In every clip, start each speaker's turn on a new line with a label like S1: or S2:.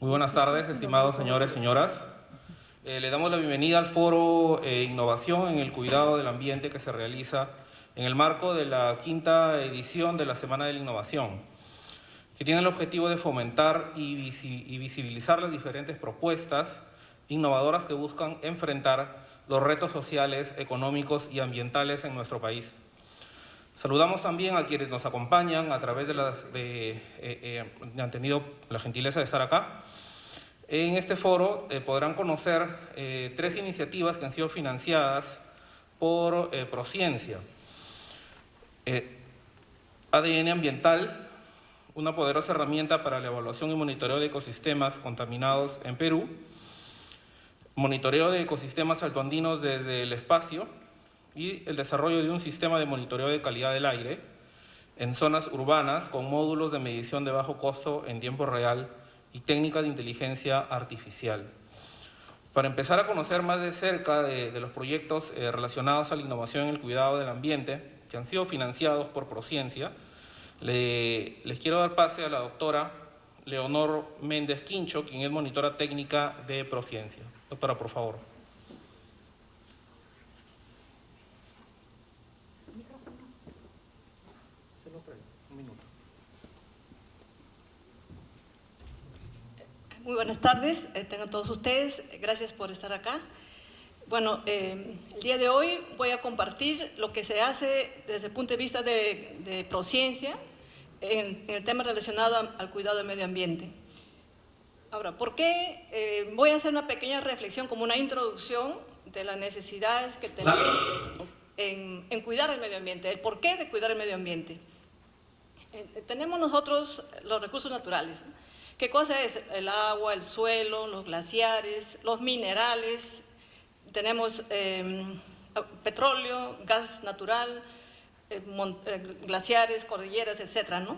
S1: Muy buenas tardes, estimados señores y señoras. Le damos la bienvenida al foro Innovación en el Cuidado del Ambiente que se realiza en el marco de la 5ª edición de la Semana de la Innovación, que tiene el objetivo de fomentar y visibilizar las diferentes propuestas innovadoras que buscan enfrentar los retos sociales, económicos y ambientales en nuestro país. Saludamos también a quienes nos acompañan a través han tenido la gentileza de estar acá. En este foro podrán conocer 3 iniciativas que han sido financiadas por Prociencia. ADN Ambiental, una poderosa herramienta para la evaluación y monitoreo de ecosistemas contaminados en Perú. Monitoreo de ecosistemas altoandinos desde el espacio y el desarrollo de un sistema de monitoreo de calidad del aire en zonas urbanas con módulos de medición de bajo costo en tiempo real y técnicas de inteligencia artificial. Para empezar a conocer más de cerca de los proyectos relacionados a la innovación en el cuidado del ambiente que han sido financiados por Prociencia, les quiero dar pase a la doctora Leonor Méndez Quincho, quien es monitora técnica de Prociencia. Doctora, por favor.
S2: Muy buenas tardes, tengan todos ustedes, gracias por estar acá. Bueno, el día de hoy voy a compartir lo que se hace desde el punto de vista de Prociencia en el tema relacionado al cuidado del medio ambiente. Ahora, ¿por qué? Voy a hacer una pequeña reflexión como una introducción de las necesidades que tenemos en cuidar el medio ambiente, el porqué de cuidar el medio ambiente. Tenemos nosotros los recursos naturales, ¿no? ¿Qué cosa es? El agua, el suelo, los glaciares, los minerales, tenemos petróleo, gas natural, glaciares, cordilleras, etcétera, ¿no?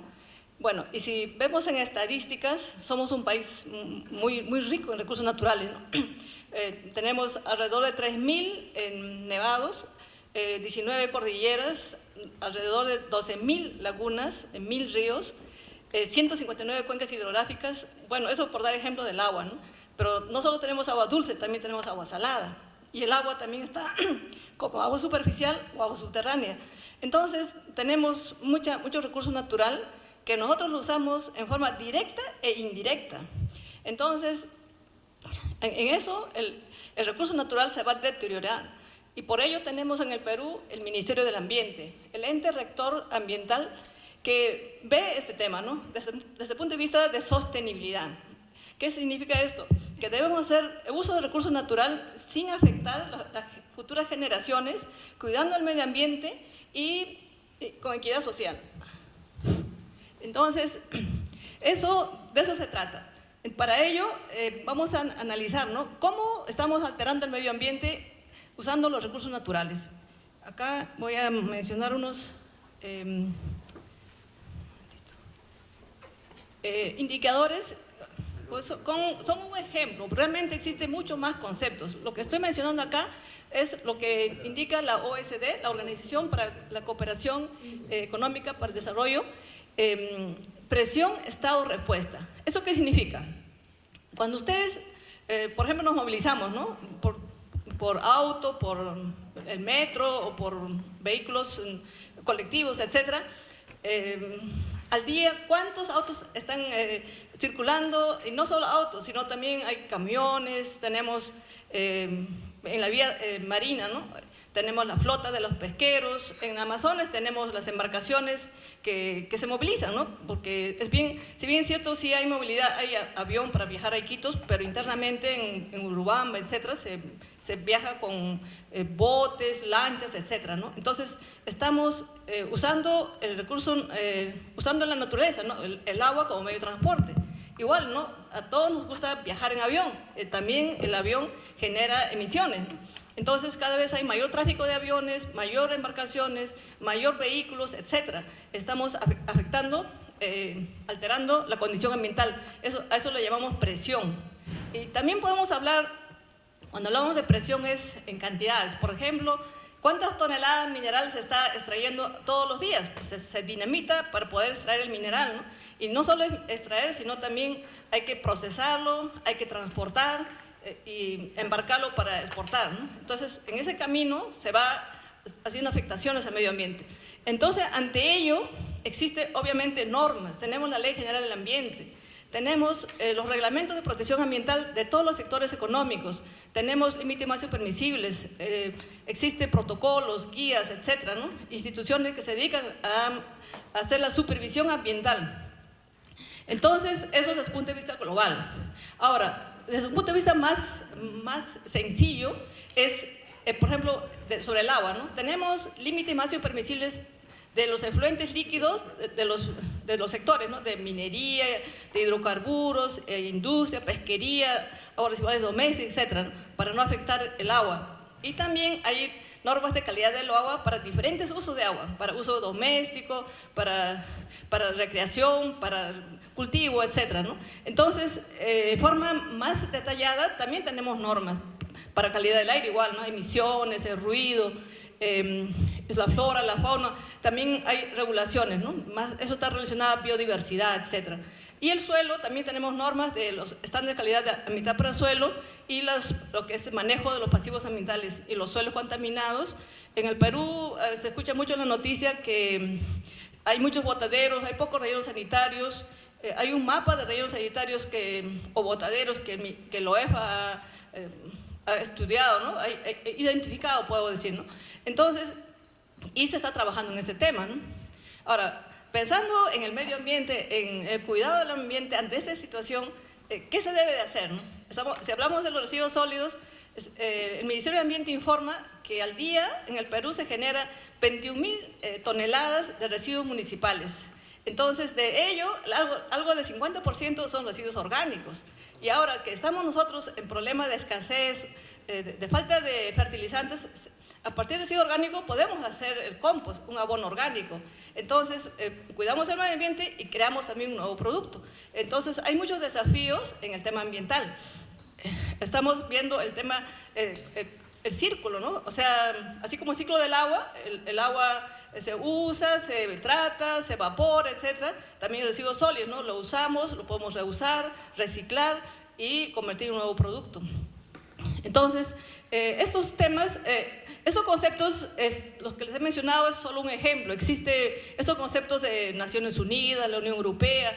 S2: Bueno, y si vemos en estadísticas, somos un país muy rico en recursos naturales, ¿no? Tenemos alrededor de 3.000 nevados, 19 cordilleras, alrededor de 12.000 lagunas, 1.000 ríos, 159 cuencas hidrográficas. Bueno, eso por dar ejemplo del agua, ¿no? Pero no solo tenemos agua dulce, también tenemos agua salada. Y el agua también está como agua superficial o agua subterránea. Entonces, tenemos mucho recurso natural que nosotros lo usamos en forma directa e indirecta. Entonces, en eso, el recurso natural se va a deteriorar. Y por ello tenemos en el Perú el Ministerio del Ambiente, el ente rector ambiental que ve este tema, ¿no? Desde el punto de vista de sostenibilidad. ¿Qué significa esto? Que debemos hacer uso del recurso natural sin afectar a las futuras generaciones, cuidando el medio ambiente y con equidad social. Entonces, de eso se trata. Para ello, vamos a analizar, ¿no?, cómo estamos alterando el medio ambiente usando los recursos naturales. Acá voy a mencionar unos indicadores, pues son un ejemplo. Realmente existen muchos más conceptos. Lo que estoy mencionando acá es lo que indica la OECD, la Organización para la Cooperación Económica para el Desarrollo, presión, estado, respuesta. ¿Eso qué significa? Cuando ustedes, por ejemplo, nos movilizamos, ¿no?, por auto, por el metro o por vehículos colectivos, etcétera, al día, ¿cuántos autos están circulando? Y no solo autos, sino también hay camiones, tenemos en la vía marina, ¿no?, tenemos la flota de los pesqueros, en Amazonas tenemos las embarcaciones que se movilizan, ¿no? Porque si bien es cierto, sí hay movilidad, hay avión para viajar a Iquitos, pero internamente en Urubamba, etcétera, se viaja con botes, lanchas, etcétera, ¿no? Entonces, estamos usando el recurso, usando la naturaleza, ¿no?, el agua como medio de transporte. Igual, ¿no?, a todos nos gusta viajar en avión, también el avión genera emisiones. Entonces, cada vez hay mayor tráfico de aviones, mayor embarcaciones, mayor vehículos, etcétera. Estamos afectando, alterando la condición ambiental. A eso le llamamos presión. Y también podemos hablar, cuando hablamos de presión, es en cantidades. Por ejemplo, ¿cuántas toneladas de mineral se está extrayendo todos los días? Pues se dinamita para poder extraer el mineral, ¿no? Y no solo es extraer, sino también hay que procesarlo, hay que transportar y embarcarlo para exportar, ¿no? Entonces, en ese camino se va haciendo afectaciones al medio ambiente. Entonces, ante ello, existen obviamente normas. Tenemos la Ley General del Ambiente, tenemos los reglamentos de protección ambiental de todos los sectores económicos, tenemos límites máximos permisibles, existen protocolos, guías, etcétera, ¿no? Instituciones que se dedican a hacer la supervisión ambiental. Entonces, eso desde el punto de vista global. Ahora, desde un punto de vista más sencillo, es, por ejemplo, sobre el agua, ¿no? Tenemos límites máximos permisibles de los efluentes líquidos de los sectores, ¿no? De minería, de hidrocarburos, industria, pesquería, aguas residuales domésticas, etcétera, ¿no? Para no afectar el agua. Y también hay normas de calidad del agua para diferentes usos de agua, para uso doméstico, para recreación, para cultivo, etcétera, ¿no? Entonces, de forma más detallada, también tenemos normas para calidad del aire, igual, ¿no? Emisiones, el ruido, la flora, la fauna, también hay regulaciones, ¿no? Eso está relacionado a biodiversidad, etcétera. Y el suelo, también tenemos normas de los estándares de calidad ambiental para el suelo y lo que es el manejo de los pasivos ambientales y los suelos contaminados. En el Perú se escucha mucho en la noticia que hay muchos botaderos, hay pocos rellenos sanitarios, hay un mapa de rellenos sanitarios o botaderos que el OEFA ha estudiado, ¿no? Ha identificado, puedo decir, ¿no? Entonces, y se está trabajando en ese tema, ¿no? Ahora, pensando en el medio ambiente, en el cuidado del ambiente ante esta situación, ¿qué se debe de hacer, ¿no? Si hablamos de los residuos sólidos, el Ministerio de Ambiente informa que al día en el Perú se genera 21.000 toneladas de residuos municipales. Entonces, de ello, algo del 50% son residuos orgánicos. Y ahora que estamos nosotros en problema de escasez, de falta de fertilizantes, a partir del residuo orgánico podemos hacer el compost, un abono orgánico. Entonces, cuidamos el medio ambiente y creamos también un nuevo producto. Entonces, hay muchos desafíos en el tema ambiental. Estamos viendo el tema, el círculo, ¿no? O sea, así como el ciclo del agua, el agua se usa, se trata, se evapora, etcétera. También el residuo sólido, ¿no? Lo usamos, lo podemos reusar, reciclar y convertir en un nuevo producto. Entonces, estos temas, estos conceptos, los que les he mencionado es solo un ejemplo. Existen estos conceptos de Naciones Unidas, la Unión Europea,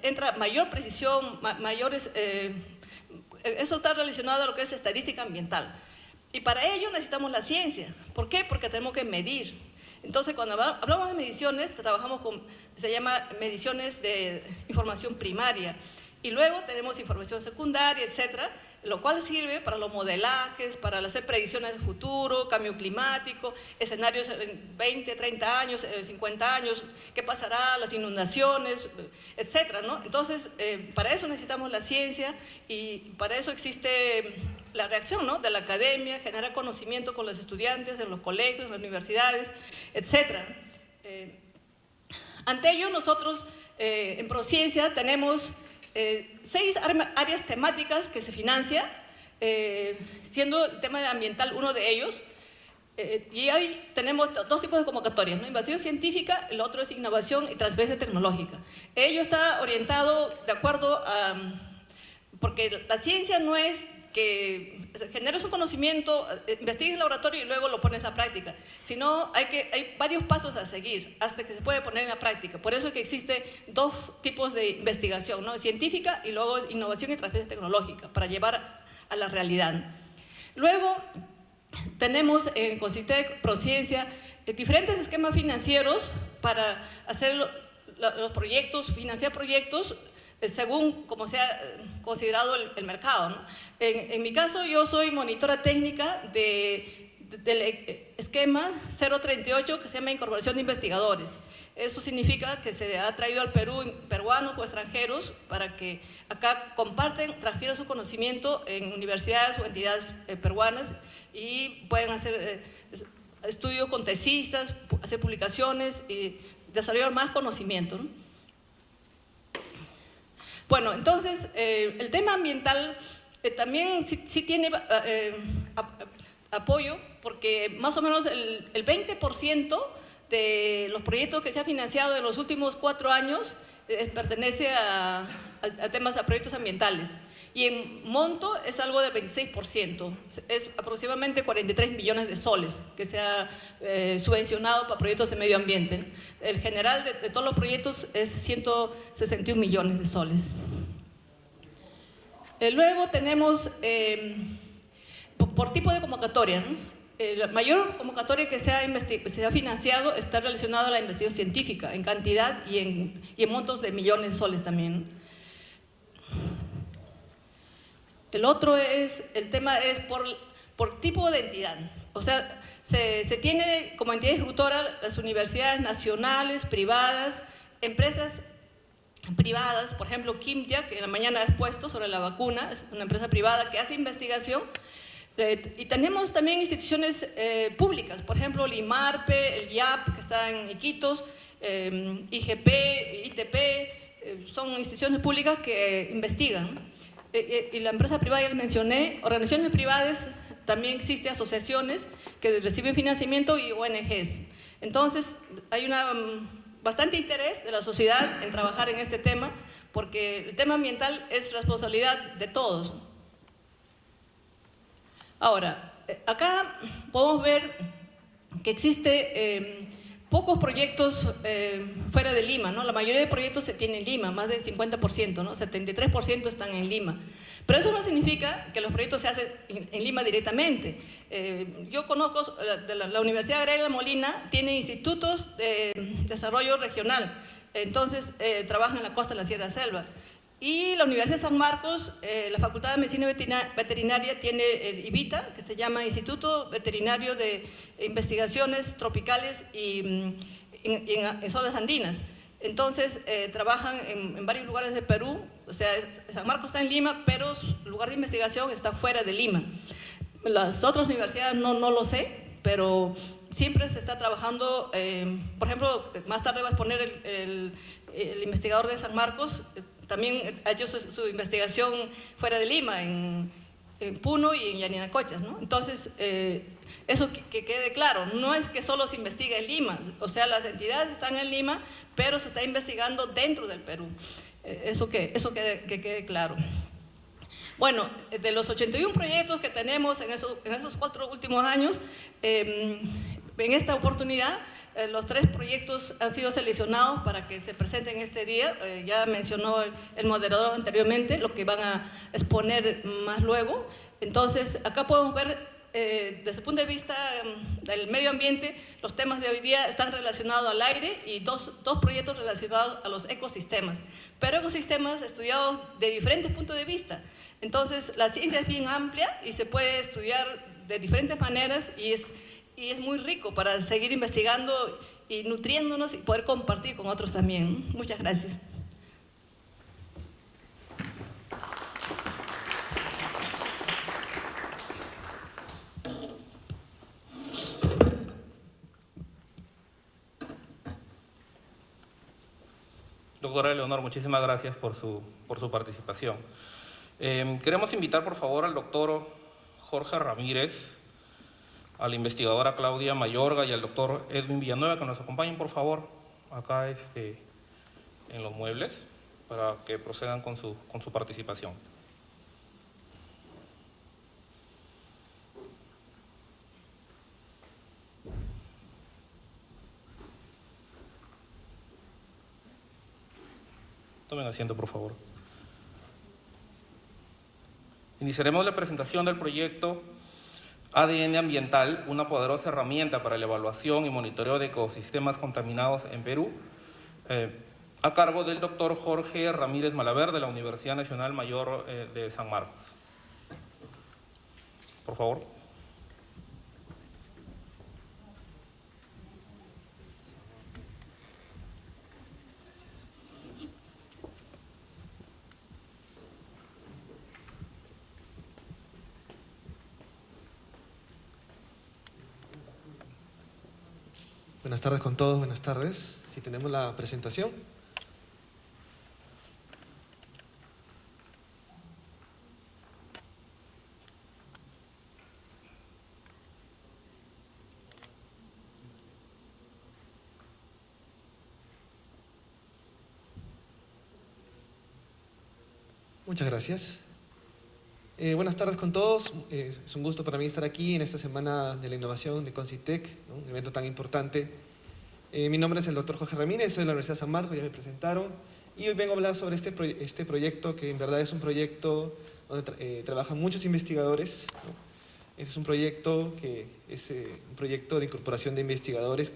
S2: entra mayor precisión, mayores, eso está relacionado a lo que es estadística ambiental. Y para ello necesitamos la ciencia. ¿Por qué? Porque tenemos que medir. Entonces, cuando hablamos de mediciones, trabajamos con, se llama mediciones de información primaria. Y luego tenemos información secundaria, etcétera, lo cual sirve para los modelajes, para hacer predicciones del futuro, cambio climático, escenarios en 20, 30 años, 50 años, qué pasará, las inundaciones, etcétera, ¿no? Entonces, para eso necesitamos la ciencia y para eso existe la reacción, ¿no? De la academia, generar conocimiento con los estudiantes en los colegios, en las universidades, etcétera. Ante ello, nosotros en Prociencia tenemos 6 áreas temáticas que se financia, siendo el tema ambiental uno de ellos, y ahí tenemos 2 tipos de convocatorias, ¿no? Innovación científica, el otro es innovación y transferencia tecnológica. Ello está orientado de acuerdo a, porque la ciencia no es que generes un conocimiento, investigues en el laboratorio y luego lo pones a práctica, sino hay varios pasos a seguir hasta que se puede poner en la práctica. Por eso es que existe 2 tipos de investigación, ¿no? Científica y luego innovación y transferencia tecnológica, para llevar a la realidad. Luego tenemos en Concitec, Prociencia, diferentes esquemas financieros para hacer los proyectos, financiar proyectos según como sea considerado el mercado, ¿no? En mi caso, yo soy monitora técnica del esquema 038 que se llama Incorporación de Investigadores. Eso significa que se ha traído al Perú peruanos o extranjeros para que acá comparten, transfieran su conocimiento en universidades o entidades peruanas y pueden hacer estudios con tesistas, hacer publicaciones y desarrollar más conocimiento, ¿no? Bueno, entonces, el tema ambiental también sí tiene apoyo, porque más o menos el 20% de los proyectos que se han financiado en los últimos 4 años pertenece a temas, a proyectos ambientales. Y en monto es algo del 26%, es aproximadamente 43 millones de soles que se ha subvencionado para proyectos de medio ambiente. El general de todos los proyectos es 161 millones de soles. Luego tenemos, por tipo de convocatoria, ¿no? La mayor convocatoria que se ha financiado está relacionada a la investigación científica, en cantidad y en montos de millones de soles también. El otro es, el tema es por tipo de entidad. O sea, se tiene como entidad ejecutora las universidades nacionales, privadas, empresas privadas, por ejemplo, Quimtia, que en la mañana ha expuesto sobre la vacuna, es una empresa privada que hace investigación. Y tenemos también instituciones públicas, por ejemplo, el IMARPE, el IAP, que está en Iquitos, IGP, ITP, son instituciones públicas que investigan. Y la empresa privada, ya les mencioné, organizaciones privadas, también existen asociaciones que reciben financiamiento y ONGs. Entonces, hay bastante interés de la sociedad en trabajar en este tema, porque el tema ambiental es responsabilidad de todos. Ahora, acá podemos ver que existe pocos proyectos fuera de Lima, ¿no? La mayoría de proyectos se tiene en Lima, más del 50%, ¿no? 73% están en Lima. Pero eso no significa que los proyectos se hacen en Lima directamente. Yo conozco, la Universidad Agraria de Molina tiene institutos de desarrollo regional, entonces trabajan en la costa de la Sierra Selva. Y la Universidad de San Marcos, la Facultad de Medicina Veterinaria tiene el IVITA, que se llama Instituto Veterinario de Investigaciones Tropicales y en zonas andinas. Entonces, trabajan en varios lugares de Perú, o sea, San Marcos está en Lima, pero su lugar de investigación está fuera de Lima. Las otras universidades no lo sé, pero siempre se está trabajando, por ejemplo, más tarde va a exponer el investigador de San Marcos, también ha hecho su investigación fuera de Lima, en Puno y en Yarinacochas, ¿no? Entonces, eso que quede claro, no es que solo se investiga en Lima, o sea, las entidades están en Lima, pero se está investigando dentro del Perú. Eso que quede claro. Bueno, de los 81 proyectos que tenemos en esos 4 últimos años, en esta oportunidad, los 3 proyectos han sido seleccionados para que se presenten este día. Ya mencionó el moderador anteriormente lo que van a exponer más luego. Entonces, acá podemos ver, desde el punto de vista del medio ambiente, los temas de hoy día están relacionados al aire y dos proyectos relacionados a los ecosistemas, pero ecosistemas estudiados de diferentes puntos de vista. Entonces, la ciencia es bien amplia y se puede estudiar de diferentes maneras y es muy rico para seguir investigando y nutriéndonos y poder compartir con otros también. Muchas gracias.
S1: Doctora Leonor, muchísimas gracias por su participación. Queremos invitar, por favor, al doctor Jorge Ramírez, a la investigadora Claudia Mayorga y al doctor Edwin Villanueva que nos acompañen, por favor, acá en los muebles, para que procedan con su participación. Tomen asiento, por favor. Iniciaremos la presentación del proyecto ADN Ambiental, una poderosa herramienta para la evaluación y monitoreo de ecosistemas contaminados en Perú, a cargo del doctor Jorge Ramírez Malaver de la Universidad Nacional Mayor de San Marcos. Por favor.
S3: Buenas tardes con todos, buenas tardes. Si tenemos la presentación. Muchas gracias. Buenas tardes con todos. Es un gusto para mí estar aquí en esta Semana de la Innovación de Concitec, ¿no? Un evento tan importante. Mi nombre es el doctor Jorge Ramírez, soy de la Universidad de San Marcos, ya me presentaron. Y hoy vengo a hablar sobre este proyecto, que en verdad es un proyecto donde trabajan muchos investigadores, ¿no? Este es un proyecto que es un proyecto de incorporación de investigadores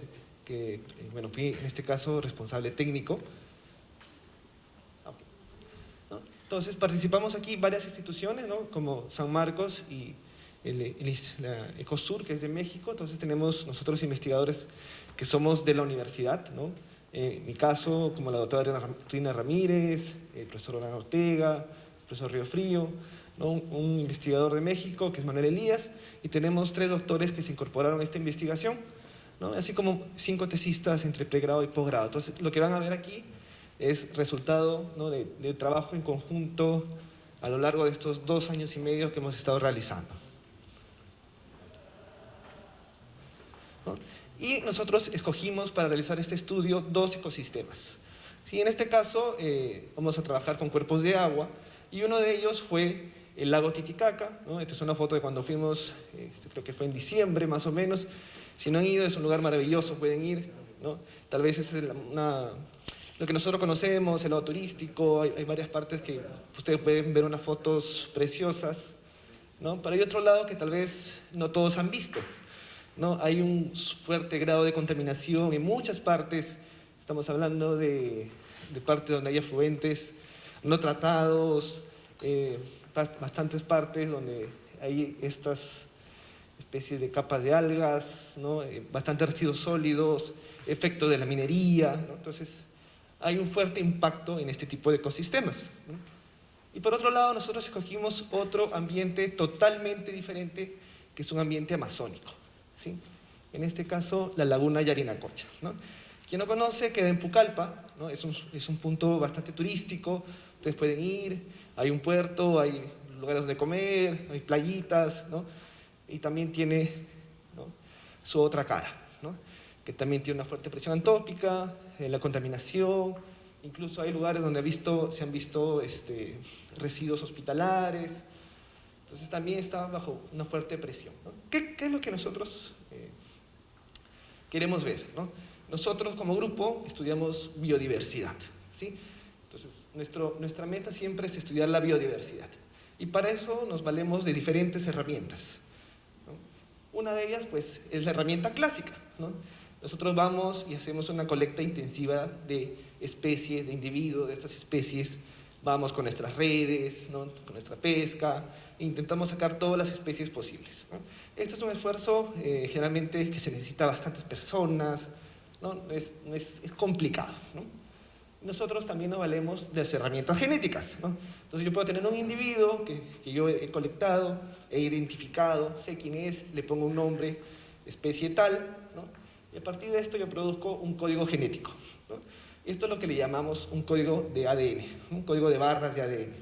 S3: bueno, fui en este caso responsable técnico. ¿No? Entonces participamos aquí varias instituciones, ¿no? Como San Marcos y la Ecosur, que es de México. Entonces tenemos nosotros investigadores que somos de la universidad, ¿no? En mi caso, como la doctora Rina Ramírez, el profesor Orlando Ortega, el profesor Río Frío, ¿no? Un investigador de México, que es Manuel Elías, y tenemos 3 doctores que se incorporaron a esta investigación, ¿no? Así como 5 tesistas entre pregrado y posgrado. Entonces, lo que van a ver aquí es resultado, ¿no? de trabajo en conjunto a lo largo de estos 2 años y medio que hemos estado realizando, ¿no? Y nosotros escogimos para realizar este estudio 2 ecosistemas. Sí, en este caso vamos a trabajar con cuerpos de agua, y uno de ellos fue el lago Titicaca, ¿no? Esta es una foto de cuando fuimos, creo que fue en diciembre más o menos. Si no han ido, es un lugar maravilloso, pueden ir, ¿no? Tal vez es lo que nosotros conocemos, el lado turístico. Hay varias partes que ustedes pueden ver unas fotos preciosas, ¿no? Pero hay otro lado que tal vez no todos han visto, ¿no? Hay un fuerte grado de contaminación en muchas partes. Estamos hablando de partes donde hay afluentes no tratados, bastantes partes donde hay estas especies de capas de algas, ¿no? Bastantes residuos sólidos, efecto de la minería, ¿no? Entonces, hay un fuerte impacto en este tipo de ecosistemas, ¿no? Y por otro lado, nosotros escogimos otro ambiente totalmente diferente, que es un ambiente amazónico, ¿sí? En este caso, la laguna Yarinacocha, ¿no? Quien no conoce, queda en Pucallpa, ¿no? Es un punto bastante turístico. Ustedes pueden ir, hay un puerto, hay lugares donde comer, hay playitas, ¿no? Y también tiene, ¿no? su otra cara, ¿no? Que también tiene una fuerte presión antópica, la contaminación. Incluso hay lugares donde se han visto residuos hospitalares. Entonces también está bajo una fuerte presión, ¿no? ¿Qué es lo que nosotros queremos ver, ¿no? Nosotros como grupo estudiamos biodiversidad, ¿sí? Entonces nuestra meta siempre es estudiar la biodiversidad, y para eso nos valemos de diferentes herramientas, ¿no? Una de ellas pues es la herramienta clásica, ¿no? Nosotros vamos y hacemos una colecta intensiva de especies, de individuos de estas especies. Vamos con nuestras redes, ¿no? Con nuestra pesca, e intentamos sacar todas las especies posibles, ¿no? Este es un esfuerzo generalmente que se necesita bastantes personas, ¿no? Es complicado, ¿no? Nosotros también nos valemos de las herramientas genéticas, ¿no? Entonces yo puedo tener un individuo que yo he colectado, he identificado, sé quién es, le pongo un nombre, especie tal, ¿no? Y a partir de esto yo produzco un código genético, ¿no? Esto es lo que le llamamos un código de ADN, un código de barras de ADN.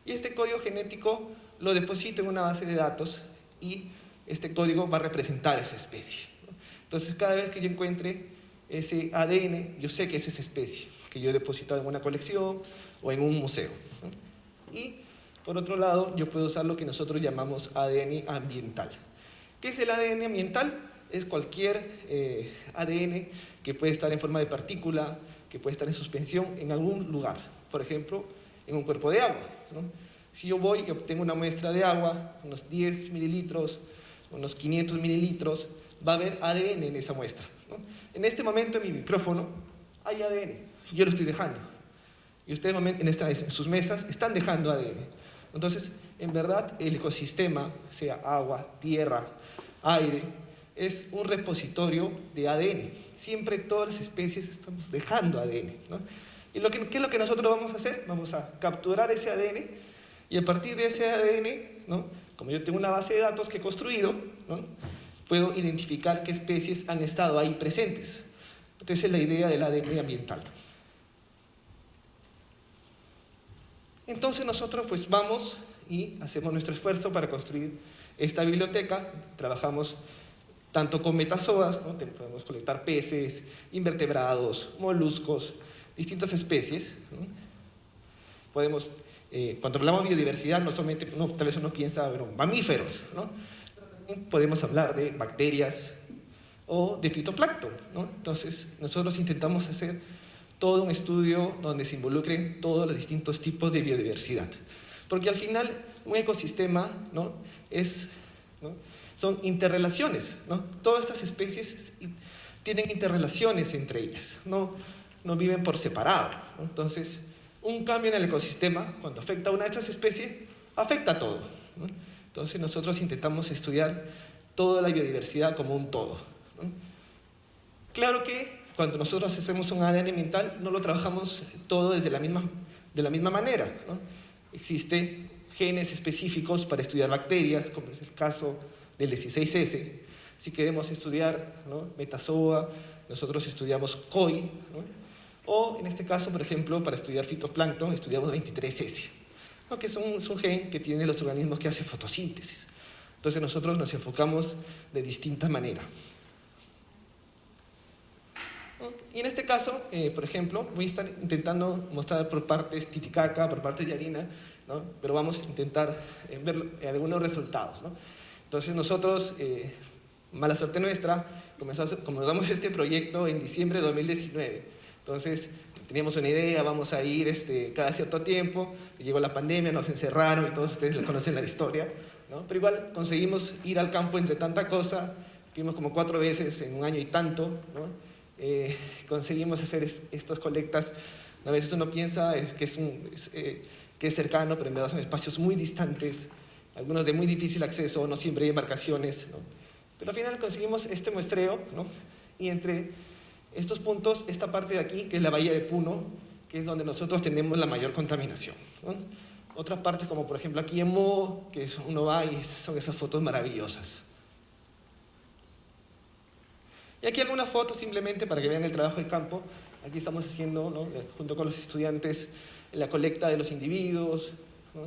S3: Y este código genético lo deposito en una base de datos, y este código va a representar esa especie, ¿no? Entonces cada vez que yo encuentre ese ADN, yo sé que es esa especie que yo he depositado en una colección o en un museo, ¿no? Y por otro lado, yo puedo usar lo que nosotros llamamos ADN ambiental. ¿Qué es el ADN ambiental? Es cualquier ADN que puede estar en forma de partícula, que puede estar en suspensión en algún lugar, por ejemplo, en un cuerpo de agua, ¿no? Si yo voy y obtengo una muestra de agua, unos 10 mililitros, unos 500 mililitros, va a haber ADN en esa muestra, ¿no? En este momento en mi micrófono hay ADN, yo lo estoy dejando, y ustedes en sus mesas están dejando ADN. Entonces, en verdad, el ecosistema, sea agua, tierra, aire, es un repositorio de ADN. Siempre todas las especies estamos dejando ADN, ¿no? ¿Y qué es lo que nosotros vamos a hacer? Vamos a capturar ese ADN, y a partir de ese ADN, ¿no? Como yo tengo una base de datos que he construido, ¿no? Puedo identificar qué especies han estado ahí presentes. Entonces, es la idea del ADN ambiental. Entonces nosotros pues vamos y hacemos nuestro esfuerzo para construir esta biblioteca. Trabajamos tanto con metazoas, ¿no? Podemos colectar peces, invertebrados, moluscos, distintas especies, ¿no? Podemos Cuando hablamos de biodiversidad, no solamente, tal vez uno piensa, bueno, mamíferos, ¿no? También podemos hablar de bacterias o de fitoplancton, ¿no? Entonces, nosotros intentamos hacer todo un estudio donde se involucren todos los distintos tipos de biodiversidad. Porque al final, un ecosistema, ¿no? ¿no? Son interrelaciones, ¿no? Todas estas especies tienen interrelaciones entre ellas, no viven por separado, ¿no? Entonces, un cambio en el ecosistema, cuando afecta a una de estas especies, afecta a todo, ¿no? Entonces, nosotros intentamos estudiar toda la biodiversidad como un todo, ¿no? Claro que cuando nosotros hacemos un ADN ambiental, no lo trabajamos todo de la misma manera, ¿no? Existen genes específicos para estudiar bacterias, como es el caso del 16S. Si queremos estudiar, ¿no?, metazoa, nosotros estudiamos COI, ¿no? O en este caso, por ejemplo, para estudiar fitoplancton, estudiamos 23S, ¿no?, que es un gen que tiene los organismos que hacen fotosíntesis. Entonces nosotros nos enfocamos de distinta manera. Y en este caso, por ejemplo, voy a estar intentando mostrar por partes Titicaca, por partes Yarina, ¿no?, pero vamos a intentar ver algunos resultados, ¿no? Entonces nosotros, mala suerte nuestra, comenzamos este proyecto en diciembre de 2019. Entonces teníamos una idea, vamos a ir cada cierto tiempo, llegó la pandemia, nos encerraron y todos ustedes conocen la historia, ¿no? Pero igual conseguimos ir al campo entre tanta cosa, fuimos como 4 veces en un año y tanto, ¿no? Conseguimos hacer estas colectas. A veces uno piensa que es cercano, pero en verdad son espacios muy distantes, algunos de muy difícil acceso, no siempre hay embarcaciones, ¿no? Pero al final conseguimos este muestreo, ¿no? Y entre estos puntos, esta parte de aquí, que es la bahía de Puno, que es donde nosotros tenemos la mayor contaminación, ¿no? Otras partes, como por ejemplo aquí en Mo, que uno va y son esas fotos maravillosas. Y aquí algunas fotos simplemente para que vean el trabajo de campo. Aquí estamos haciendo, ¿no?, junto con los estudiantes, la colecta de los individuos, ¿no?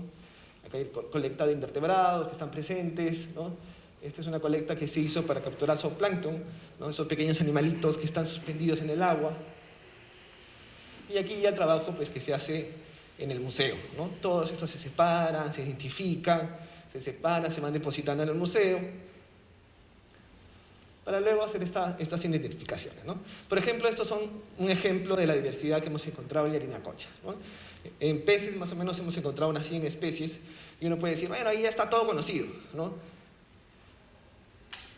S3: Acá hay colecta de invertebrados que están presentes, ¿no? Esta es una colecta que se hizo para capturar zooplancton, ¿no?, esos pequeños animalitos que están suspendidos en el agua. Y aquí ya el trabajo, pues, que se hace en el museo, ¿no? Todos estos se separan, se identifican, se separan, se van depositando en el museo, para luego hacer estas identificaciones, ¿no? Por ejemplo, estos son un ejemplo de la diversidad que hemos encontrado en Yarinacocha, ¿no? En peces, más o menos, hemos encontrado unas 100 especies, y uno puede decir, bueno, ahí ya está todo conocido, ¿no?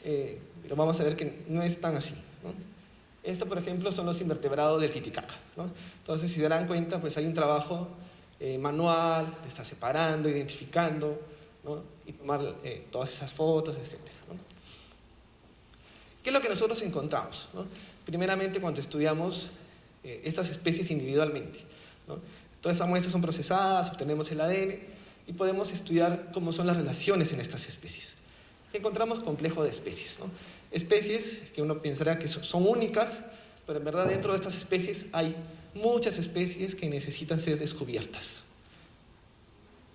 S3: Pero vamos a ver que no es tan así, ¿no? Esto, por ejemplo, son los invertebrados del Titicaca, ¿no? Entonces, si se dan cuenta, pues hay un trabajo manual, de estar separando, identificando, ¿no?, y tomar todas esas fotos, etc., ¿no? ¿Qué es lo que nosotros encontramos, ¿no? Primeramente, cuando estudiamos estas especies individualmente, ¿no? Todas estas muestras son procesadas, obtenemos el ADN y podemos estudiar cómo son las relaciones en estas especies. Encontramos complejo de especies, ¿no? Especies que uno pensará que son únicas, pero en verdad dentro de estas especies hay muchas especies que necesitan ser descubiertas.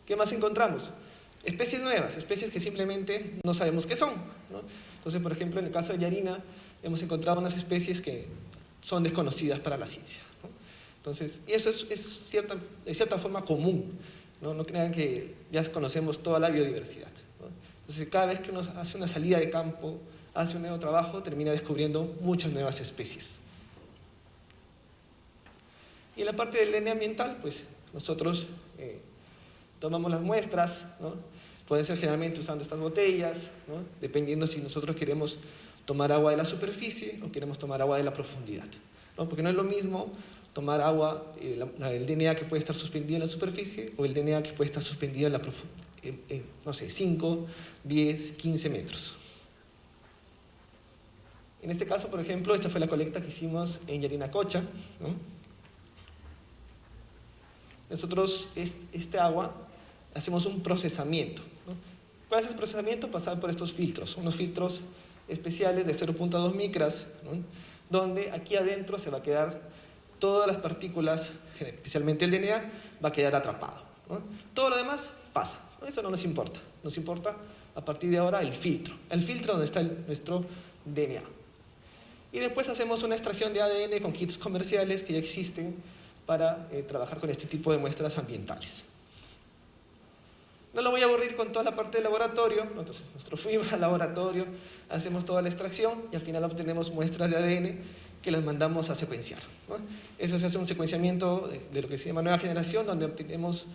S3: ¿Qué más encontramos? Especies nuevas, especies que simplemente no sabemos qué son, ¿no? Entonces, por ejemplo, en el caso de Yarina, hemos encontrado unas especies que son desconocidas para la ciencia, ¿no? Entonces, y eso es de cierta forma común, ¿no? No crean que ya conocemos toda la biodiversidad, ¿no? Entonces, cada vez que uno hace una salida de campo, hace un nuevo trabajo, termina descubriendo muchas nuevas especies. Y en la parte del DNA ambiental, pues nosotros tomamos las muestras, ¿no? Pueden ser generalmente usando estas botellas, ¿no?, dependiendo si nosotros queremos tomar agua de la superficie o queremos tomar agua de la profundidad, ¿no? Porque no es lo mismo tomar agua, el DNA que puede estar suspendido en la superficie o el DNA que puede estar suspendido en la no sé, 5, 10, 15 metros. En este caso, por ejemplo, esta fue la colecta que hicimos en Yarinacocha, ¿no? Nosotros, este agua, hacemos un procesamiento, ¿no? ¿Cuál es el procesamiento? Pasar por estos filtros, unos filtros especiales de 0.2 micras, ¿no?, donde aquí adentro se va a quedar todas las partículas, especialmente el DNA, va a quedar atrapado, ¿no? Todo lo demás pasa, ¿no? Eso no nos importa. Nos importa a partir de ahora el filtro donde está nuestro DNA. Y después hacemos una extracción de ADN con kits comerciales que ya existen para trabajar con este tipo de muestras ambientales. No lo voy a aburrir con toda la parte del laboratorio, ¿no? Entonces nosotros fuimos al laboratorio, hacemos toda la extracción y al final obtenemos muestras de ADN que las mandamos a secuenciar, ¿no? Eso se hace un secuenciamiento de lo que se llama nueva generación, donde obtenemos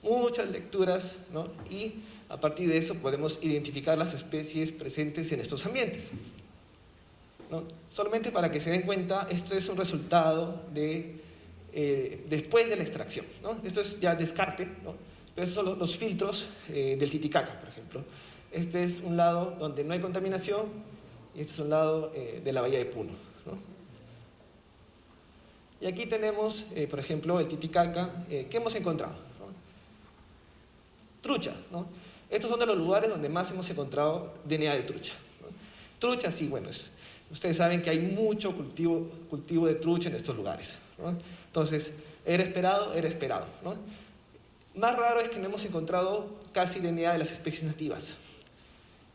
S3: muchas lecturas, ¿no? Y a partir de eso podemos identificar las especies presentes en estos ambientes, ¿no? Solamente para que se den cuenta, esto es un resultado de, después de la extracción, ¿no? Esto es ya descarte, ¿no? Pero estos son los filtros del Titicaca, por ejemplo. Este es un lado donde no hay contaminación y este es un lado de la bahía de Puno, ¿no? Y aquí tenemos, por ejemplo, el Titicaca. ¿Qué hemos encontrado? ¿No? Trucha, ¿no? Estos son de los lugares donde más hemos encontrado DNA de trucha, ¿no? Trucha, sí, bueno, ustedes saben que hay mucho cultivo de trucha en estos lugares, ¿no? Entonces, era esperado, ¿no? Más raro es que no hemos encontrado casi DNA de las especies nativas.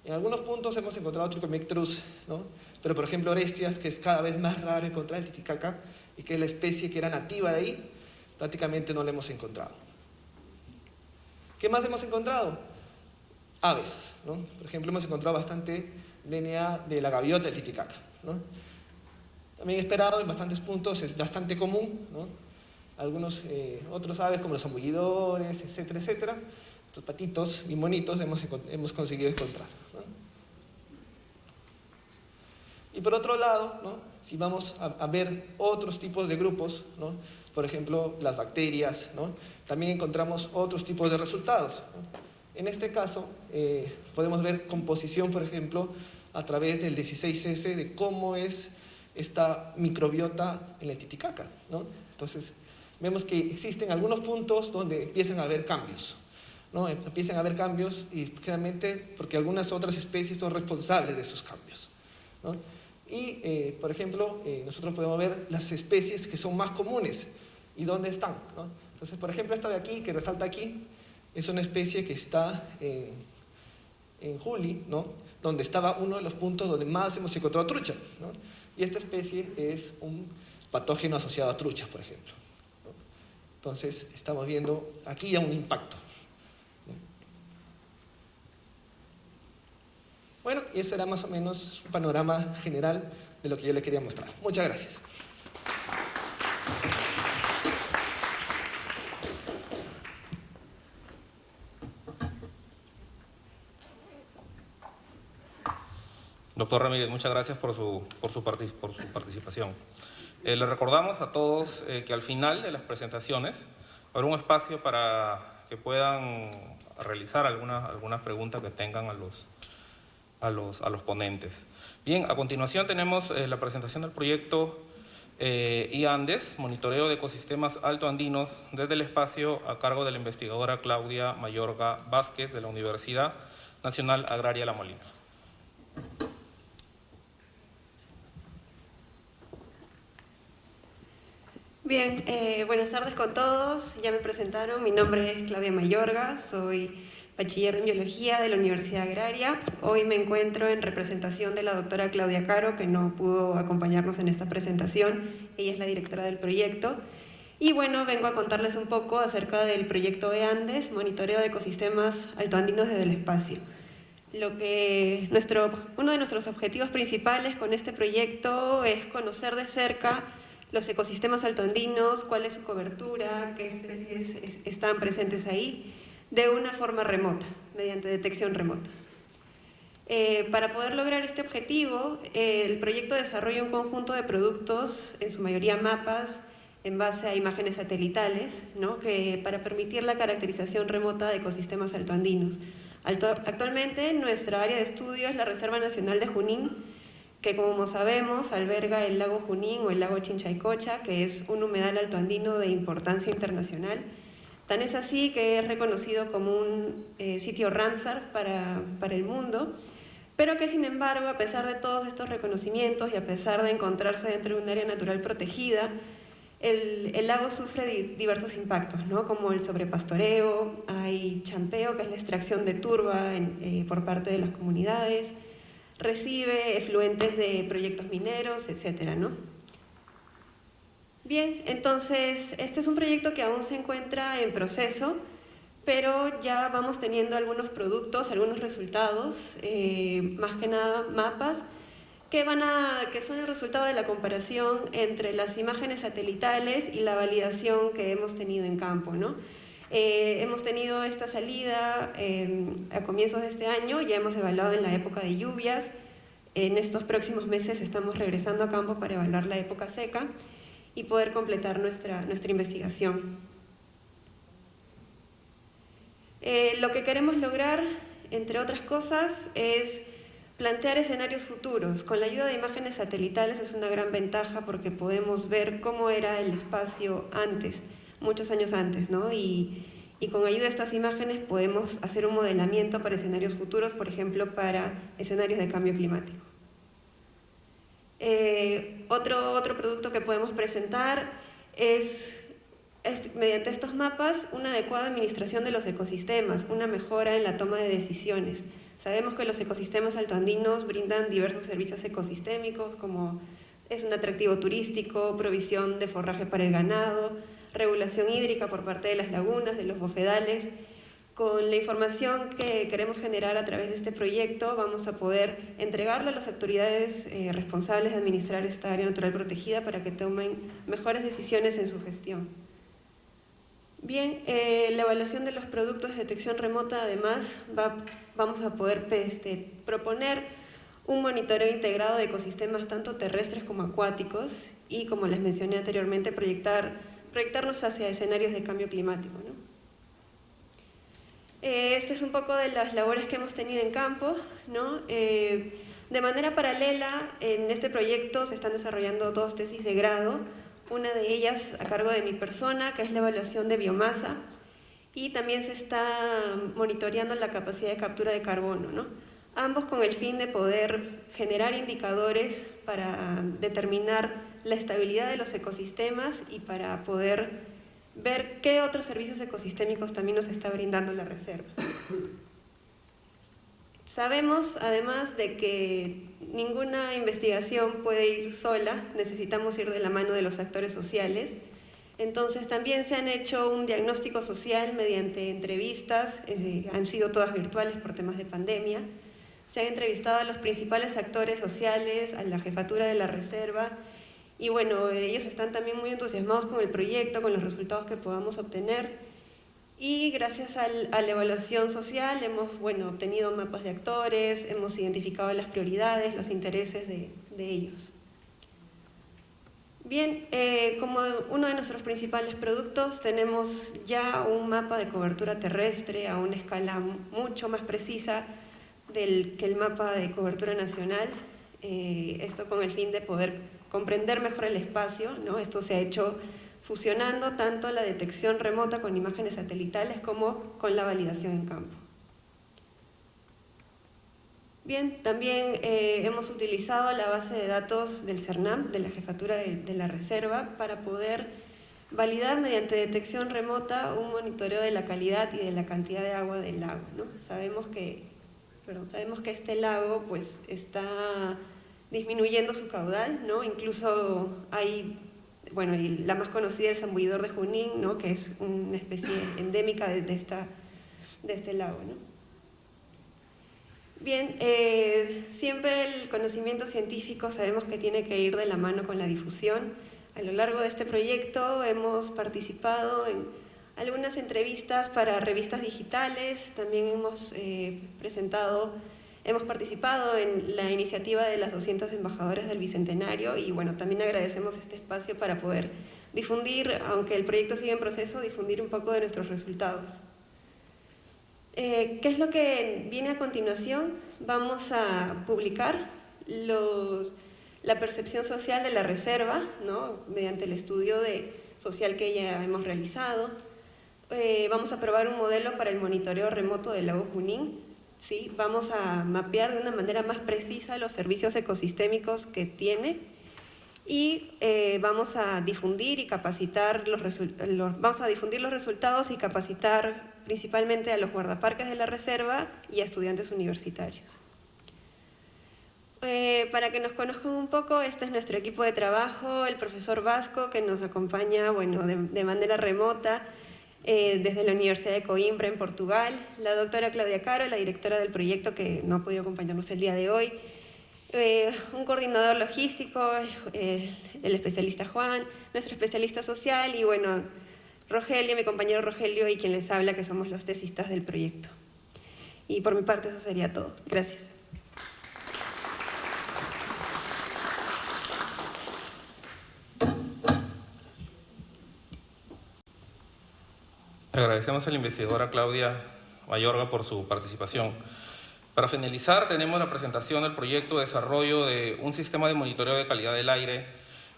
S3: En algunos puntos hemos encontrado Trichomectrus, ¿no? Pero por ejemplo Orestias, que es cada vez más raro encontrar el Titicaca, y que es la especie que era nativa de ahí, prácticamente no la hemos encontrado. ¿Qué más hemos encontrado? Aves, ¿no? Por ejemplo, hemos encontrado bastante DNA de la gaviota del Titicaca, ¿no? También esperado en bastantes puntos, es bastante común, ¿no? Algunos otros aves como los zambullidores, etcétera, etcétera. Estos patitos y monitos hemos conseguido encontrar, ¿no? Y por otro lado, ¿no? Si vamos a ver otros tipos de grupos, ¿no? Por ejemplo, las bacterias, ¿no? También encontramos otros tipos de resultados, ¿no? En este caso, podemos ver composición, por ejemplo, a través del 16S de cómo es esta microbiota en el Titicaca, ¿no? Entonces, vemos que existen algunos puntos donde empiezan a haber cambios, ¿no? Empiezan a haber cambios y generalmente porque algunas otras especies son responsables de esos cambios, ¿no? Y, por ejemplo, nosotros podemos ver las especies que son más comunes y dónde están, ¿no? Entonces, por ejemplo, esta de aquí, que resalta aquí, es una especie que está en Juli, ¿no? Donde estaba uno de los puntos donde más hemos encontrado trucha, ¿no? Y esta especie es un patógeno asociado a truchas, por ejemplo, ¿no? Entonces, estamos viendo aquí ya un impacto, ¿no? Bueno, y ese era más o menos un panorama general de lo que yo les quería mostrar. Muchas gracias.
S1: Doctor Ramírez, muchas gracias por su participación. Le recordamos a todos que al final de las presentaciones habrá un espacio para que puedan realizar algunas preguntas que tengan a los ponentes. Bien, a continuación tenemos la presentación del proyecto IANDES, Monitoreo de Ecosistemas Altoandinos desde el espacio, a cargo de la investigadora Claudia Mayorga Vázquez de la Universidad Nacional Agraria La Molina.
S4: Bien, buenas tardes con todos. Ya me presentaron, mi nombre es Claudia Mayorga, soy bachiller en Biología de la Universidad Agraria. Hoy me encuentro en representación de la doctora Claudia Caro, que no pudo acompañarnos en esta presentación. Ella es la directora del proyecto. Y bueno, vengo a contarles un poco acerca del proyecto EANDES, Monitoreo de Ecosistemas Altoandinos desde el Espacio. Uno de nuestros objetivos principales con este proyecto es conocer de cerca los ecosistemas altoandinos, cuál es su cobertura, qué especies están presentes ahí, de una forma remota, mediante detección remota. Para poder lograr este objetivo, el proyecto desarrolla un conjunto de productos, en su mayoría mapas, en base a imágenes satelitales, ¿no? Para permitir la caracterización remota de ecosistemas altoandinos. Actualmente, nuestra área de estudio es la Reserva Nacional de Junín, que como sabemos alberga el lago Junín o el lago Chinchaycocha, que es un humedal altoandino de importancia internacional. Tan es así que es reconocido como un sitio Ramsar para el mundo, pero que sin embargo, a pesar de todos estos reconocimientos y a pesar de encontrarse dentro de un área natural protegida, el lago sufre diversos impactos, ¿no? Como el sobrepastoreo, hay champeo, que es la extracción de turba por parte de las comunidades, recibe efluentes de proyectos mineros, etcétera, ¿no? Bien, entonces, este es un proyecto que aún se encuentra en proceso, pero ya vamos teniendo algunos productos, algunos resultados, más que nada mapas, que son el resultado de la comparación entre las imágenes satelitales y la validación que hemos tenido en campo, ¿no? Hemos tenido esta salida a comienzos de este año, ya hemos evaluado en la época de lluvias. En estos próximos meses estamos regresando a campo para evaluar la época seca y poder completar nuestra investigación. Lo que queremos lograr, entre otras cosas, es plantear escenarios futuros. Con la ayuda de imágenes satelitales es una gran ventaja porque podemos ver cómo era el espacio antes, muchos años antes, ¿no? Y con ayuda de estas imágenes podemos hacer un modelamiento para escenarios futuros, por ejemplo, para escenarios de cambio climático. Otro producto que podemos presentar es, mediante estos mapas, una adecuada administración de los ecosistemas, una mejora en la toma de decisiones. Sabemos que los ecosistemas altoandinos brindan diversos servicios ecosistémicos, como es un atractivo turístico, provisión de forraje para el ganado, regulación hídrica por parte de las lagunas, de los bofedales. Con la información que queremos generar a través de este proyecto vamos a poder entregarlo a las autoridades responsables de administrar esta área natural protegida para que tomen mejores decisiones en su gestión. Bien, la evaluación de los productos de detección remota, además, vamos a poder proponer un monitoreo integrado de ecosistemas tanto terrestres como acuáticos y, como les mencioné anteriormente, proyectarnos hacia escenarios de cambio climático, ¿no? Este es un poco de las labores que hemos tenido en campo, ¿no? De manera paralela, en este proyecto se están desarrollando 2 tesis de grado, una de ellas a cargo de mi persona, que es la evaluación de biomasa, y también se está monitoreando la capacidad de captura de carbono, ¿no? Ambos con el fin de poder generar indicadores para determinar la estabilidad de los ecosistemas y para poder ver qué otros servicios ecosistémicos también nos está brindando la reserva. Sabemos, además, de que ninguna investigación puede ir sola, necesitamos ir de la mano de los actores sociales. Entonces, también se han hecho un diagnóstico social mediante entrevistas, han sido todas virtuales por temas de pandemia. Se han entrevistado a los principales actores sociales, a la jefatura de la reserva, y bueno, ellos están también muy entusiasmados con el proyecto, con los resultados que podamos obtener. Y gracias a la evaluación social hemos obtenido mapas de actores, hemos identificado las prioridades, los intereses de ellos. Bien, como uno de nuestros principales productos tenemos ya un mapa de cobertura terrestre a una escala mucho más precisa que el mapa de cobertura nacional, esto con el fin de poder comprender mejor el espacio, ¿no? Esto se ha hecho fusionando tanto la detección remota con imágenes satelitales como con la validación en campo. Bien, también hemos utilizado la base de datos del CERNAM, de la jefatura de la reserva, para poder validar mediante detección remota un monitoreo de la calidad y de la cantidad de agua del lago, ¿no? Sabemos que este lago pues está disminuyendo su caudal, ¿no? Incluso hay, y la más conocida es el zambullidor de Junín, ¿no? Que es una especie endémica de este lago, ¿no? Bien, siempre el conocimiento científico sabemos que tiene que ir de la mano con la difusión. A lo largo de este proyecto hemos participado en algunas entrevistas para revistas digitales, también hemos participado en la iniciativa de las 200 embajadoras del Bicentenario y también agradecemos este espacio para poder difundir, aunque el proyecto sigue en proceso, difundir un poco de nuestros resultados. ¿Qué es lo que viene a continuación? Vamos a publicar la percepción social de la reserva, ¿no? Mediante el estudio social que ya hemos realizado. Vamos a probar un modelo para el monitoreo remoto del lago Junín. ¿Sí? Vamos a mapear de una manera más precisa los servicios ecosistémicos que tiene y vamos a difundir y capacitar los resultados y capacitar principalmente a los guardaparques de la reserva y a estudiantes universitarios. Para que nos conozcan un poco, este es nuestro equipo de trabajo, el profesor Vasco que nos acompaña de manera remota. desde la Universidad de Coimbra en Portugal, la doctora Claudia Caro, la directora del proyecto que no ha podido acompañarnos el día de hoy, un coordinador logístico, el especialista Juan, nuestro especialista social y bueno, Rogelio, mi compañero Rogelio y quien les habla, que somos los tesistas del proyecto. Y por mi parte eso sería todo. Gracias.
S1: Agradecemos a la investigadora Claudia Mayorga por su participación. Para finalizar, tenemos la presentación del proyecto de desarrollo de un sistema de monitoreo de calidad del aire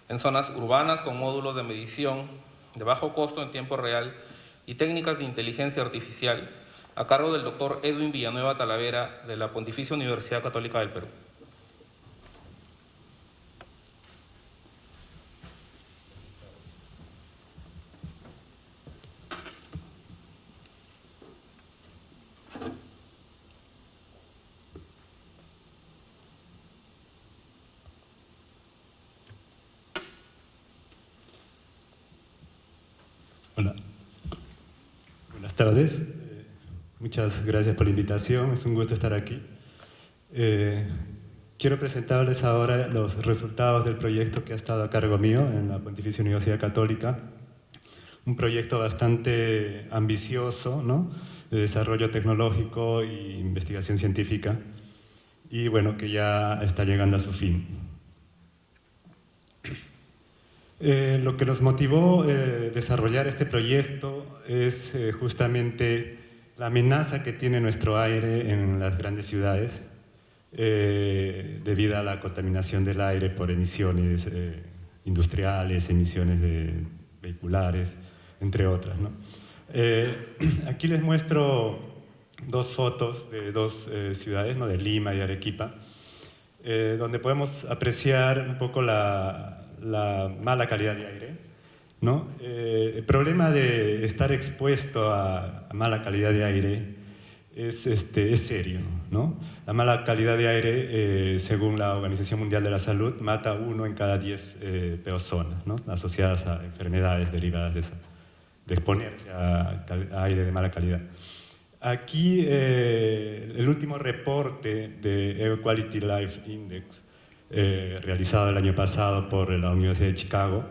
S1: en zonas urbanas con módulos de medición de bajo costo en tiempo real y técnicas de inteligencia artificial, a cargo del doctor Edwin Villanueva Talavera de la Pontificia Universidad Católica del Perú.
S5: Hola, buenas tardes. Muchas gracias por la invitación, es un gusto estar aquí. Quiero presentarles ahora los resultados del proyecto que ha estado a cargo mío en la Pontificia Universidad Católica. Un proyecto bastante ambicioso, ¿no?, de desarrollo tecnológico e investigación científica, y bueno, que ya está llegando a su fin. Lo que nos motivó desarrollar este proyecto es justamente la amenaza que tiene nuestro aire en las grandes ciudades debido a la contaminación del aire por emisiones industriales, emisiones vehiculares, entre otras, ¿no? Aquí les muestro dos fotos de dos ciudades, ¿no?, de Lima y Arequipa, donde podemos apreciar un poco la mala calidad de aire, ¿no? El problema de estar expuesto a mala calidad de aire es serio, ¿no? La mala calidad de aire, según la Organización Mundial de la Salud, mata a 1 en cada 10 personas, ¿no?, asociadas a enfermedades derivadas de exponerse a aire de mala calidad. Aquí, el último reporte de Air Quality Life Index, realizado el año pasado por la Universidad de Chicago,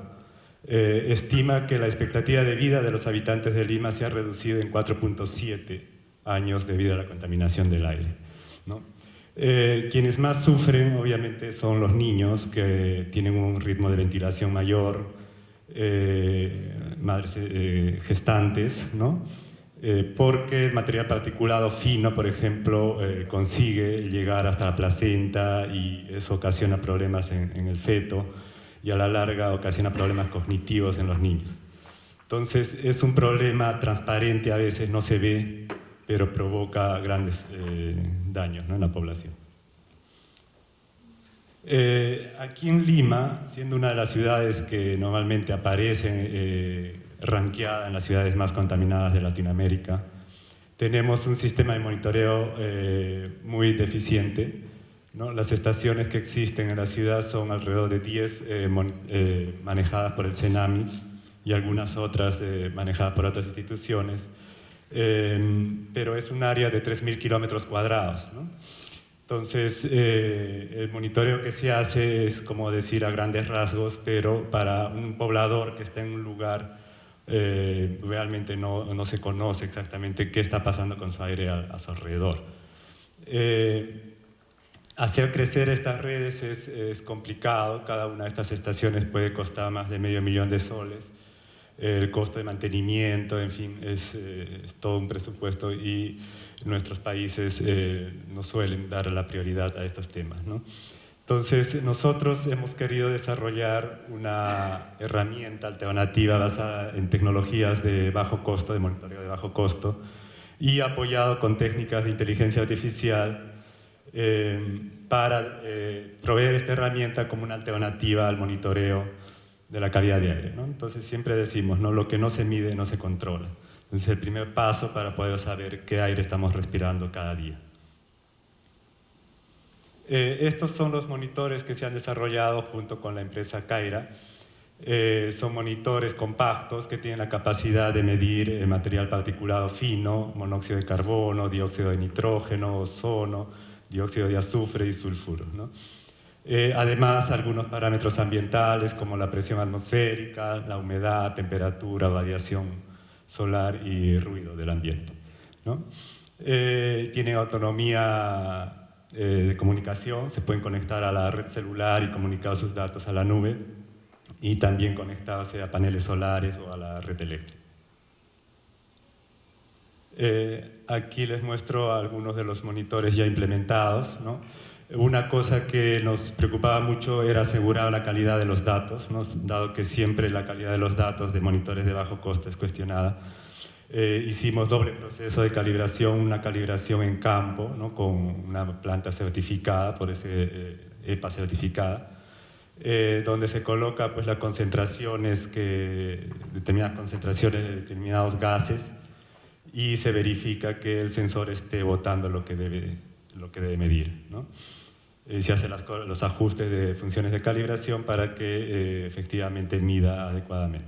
S5: estima que la expectativa de vida de los habitantes de Lima se ha reducido en 4.7 años debido a la contaminación del aire, ¿no? Quienes más sufren, obviamente, son los niños, que tienen un ritmo de ventilación mayor, madres gestantes, ¿no? Porque el material particulado fino, por ejemplo, consigue llegar hasta la placenta y eso ocasiona problemas en el feto y a la larga ocasiona problemas cognitivos en los niños. Entonces es un problema transparente, a veces no se ve, pero provoca grandes daños, ¿no?, en la población. Aquí en Lima, siendo una de las ciudades que normalmente aparecen ranqueada en las ciudades más contaminadas de Latinoamérica, tenemos un sistema de monitoreo muy deficiente, ¿no? Las estaciones que existen en la ciudad son alrededor de 10 manejadas por el CENAMI y algunas otras manejadas por otras instituciones, pero es un área de 3.000 kilómetros cuadrados, ¿no? Entonces, el monitoreo que se hace es, como decir, a grandes rasgos, pero para un poblador que está en un lugar realmente no se conoce exactamente qué está pasando con su aire a su alrededor. Hacer crecer estas redes es complicado. Cada una de estas estaciones puede costar más de $500,000 el costo de mantenimiento, en fin, es todo un presupuesto y nuestros países no suelen dar la prioridad a estos temas, ¿no? Entonces, nosotros hemos querido desarrollar una herramienta alternativa basada en tecnologías de bajo costo, de monitoreo de bajo costo, y apoyado con técnicas de inteligencia artificial para proveer esta herramienta como una alternativa al monitoreo de la calidad de aire, ¿no? Entonces, siempre decimos, ¿no?, lo que no se mide no se controla. Entonces, el primer paso para poder saber qué aire estamos respirando cada día. Estos son los monitores que se han desarrollado junto con la empresa Caira. Son monitores compactos que tienen la capacidad de medir material particulado fino, monóxido de carbono, dióxido de nitrógeno, ozono, dióxido de azufre y sulfuro, ¿no? Además, algunos parámetros ambientales como la presión atmosférica, la humedad, temperatura, radiación solar y ruido del ambiente, ¿no? Tienen autonomía de comunicación, se pueden conectar a la red celular y comunicar sus datos a la nube, y también conectarse a paneles solares o a la red eléctrica. Aquí les muestro algunos de los monitores ya implementados, ¿no? Una cosa que nos preocupaba mucho era asegurar la calidad de los datos, ¿no? Dado que siempre la calidad de los datos de monitores de bajo costo es cuestionada. Hicimos doble proceso de calibración, una calibración en campo, ¿no? Con una planta certificada, por ese EPA certificada, donde se coloca pues, las concentraciones determinadas concentraciones de determinados gases, y se verifica que el sensor esté botando lo que debe medir, ¿no? Se hacen los ajustes de funciones de calibración para que efectivamente mida adecuadamente.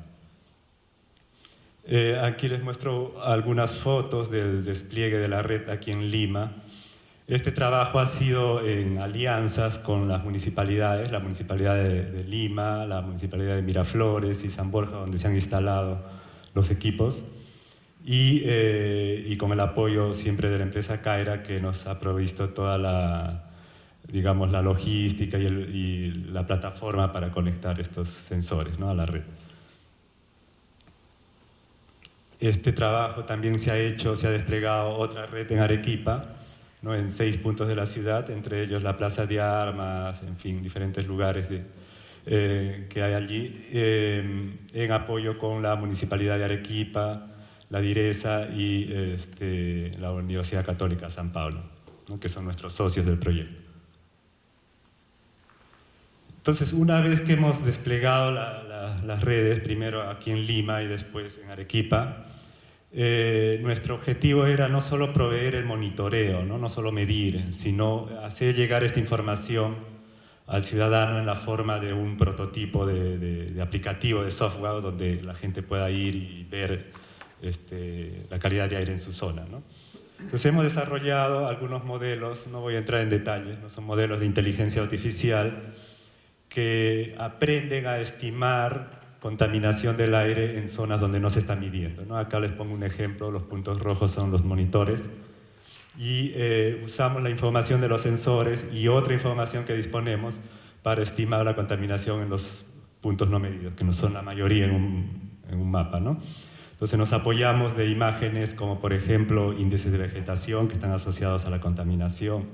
S5: Aquí les muestro algunas fotos del despliegue de la red aquí en Lima. Este trabajo ha sido en alianzas con las municipalidades, la Municipalidad de Lima, la Municipalidad de Miraflores y San Borja, donde se han instalado los equipos, y con el apoyo siempre de la empresa Caira, que nos ha provisto toda la logística y la plataforma para conectar estos sensores, ¿no? A la red. Este trabajo también se ha desplegado otra red en Arequipa, ¿no? En 6 puntos de la ciudad, entre ellos la Plaza de Armas, en fin, diferentes lugares que hay allí, en apoyo con la Municipalidad de Arequipa, la DIRESA y la Universidad Católica San Pablo, ¿no? Que son nuestros socios del proyecto. Entonces, una vez que hemos desplegado las redes, primero aquí en Lima y después en Arequipa, nuestro objetivo era no solo proveer el monitoreo, no solo medir, sino hacer llegar esta información al ciudadano en la forma de un prototipo de aplicativo de software donde la gente pueda ir y ver la calidad de aire en su zona, ¿no? Entonces hemos desarrollado algunos modelos, no voy a entrar en detalles, ¿no? Son modelos de inteligencia artificial que aprenden a estimar contaminación del aire en zonas donde no se está midiendo, ¿no? Acá les pongo un ejemplo, los puntos rojos son los monitores, y usamos la información de los sensores y otra información que disponemos para estimar la contaminación en los puntos no medidos, que no son la mayoría en un mapa, ¿no? Entonces nos apoyamos de imágenes como, por ejemplo, índices de vegetación que están asociados a la contaminación,